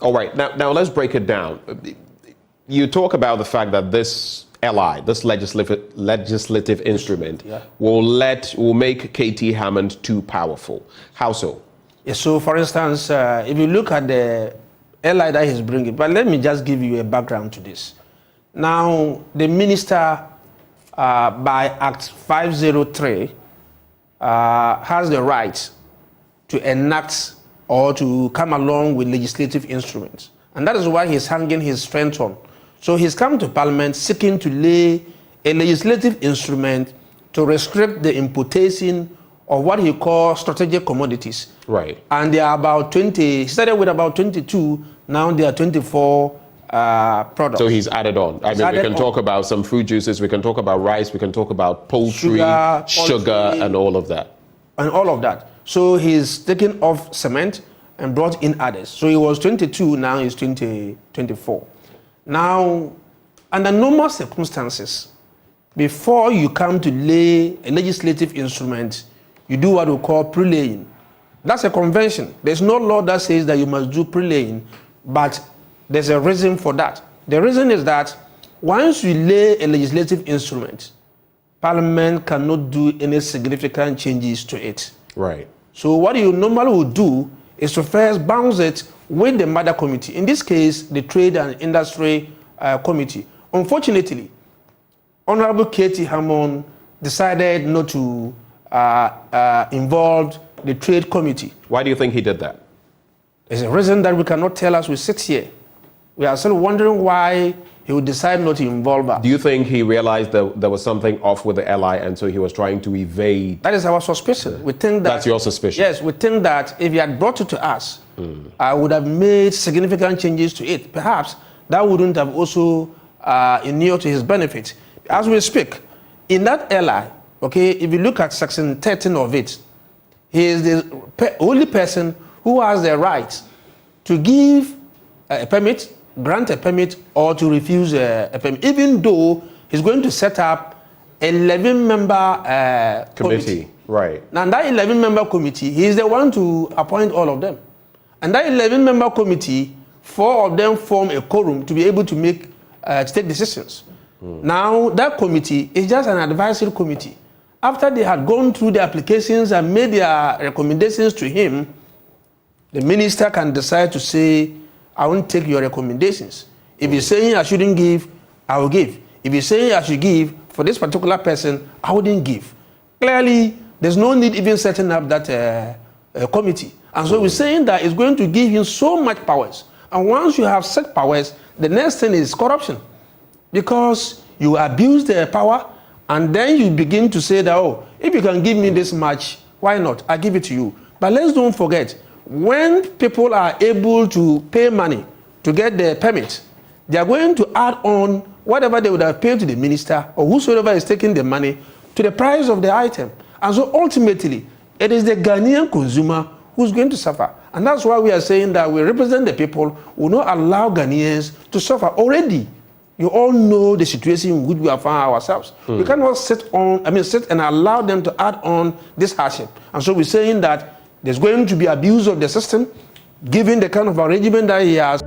All right, now let's break it down. You talk about the fact that this LI, this legislative instrument, will make KT Hammond too powerful. How so? Yeah, so, for instance, if you look at the LI that he's bringing, but let me just give you a background to this. Now, the minister, by Act 503, has the right to enact or to come along with legislative instruments. And that is why he's hanging his strength on. So he's come to Parliament seeking to lay a legislative instrument to restrict the importation of what he calls strategic commodities. Right. And there are about 20, he started with about 22, now there are 24 products. So he's added on. I mean, we can talk about some fruit juices, we can talk about rice, we can talk about poultry, sugar, and all of that. And all of that. So he's taken off cement and brought in others. So he was 22, now he's 24. Now, under normal circumstances, before you come to lay a legislative instrument, you do what we call pre-laying. That's a convention. There's no law that says that you must do pre-laying, but there's a reason for that. The reason is that once you lay a legislative instrument, Parliament cannot do any significant changes to it. Right. So what you normally would do is to first bounce it with the mother committee. In this case, the Trade and Industry Committee. Unfortunately, Honorable KT Hammond decided not to involve the Trade Committee. Why do you think he did that? There's a reason that we cannot tell as we sit here. We are still wondering why he would decide not to involve us. Do you think he realized that there was something off with the LI and so he was trying to evade? That is our suspicion. We think that... That's your suspicion? Yes, we think that if he had brought it to us, I would have made significant changes to it. Perhaps that wouldn't have also inured to his benefit. As we speak, in that LI, okay, if you look at section 13 of it, he is the only person who has the right to give a permit, grant a permit, or to refuse a permit, even though he's going to set up an 11-member committee. Right. Now, that 11-member committee, he is the one to appoint all of them. And that 11-member committee, 4 of them form a quorum to be able to take decisions. Now, that committee is just an advisory committee. After they had gone through the applications and made their recommendations to him, the minister can decide to say, I won't take your recommendations. If you're saying I shouldn't give, I will give. If you're saying I should give for this particular person, I wouldn't give. Clearly, there's no need even setting up that committee. And so we're saying that it's going to give him so much powers. And once you have set powers, the next thing is corruption. Because you abuse the power, and then you begin to say that, oh, if you can give me this much, why not? I give it to you. But let's don't forget, when people are able to pay money to get the permit, they are going to add on whatever they would have paid to the minister or whosoever is taking the money to the price of the item. And so ultimately, it is the Ghanaian consumer who's going to suffer. And that's why we are saying that we represent the people, we will not allow Ghanaians to suffer. Already, you all know the situation in which we have found ourselves. We cannot sit and allow them to add on this hardship. And so we're saying that there's going to be abuse of the system, given the kind of arrangement that he has.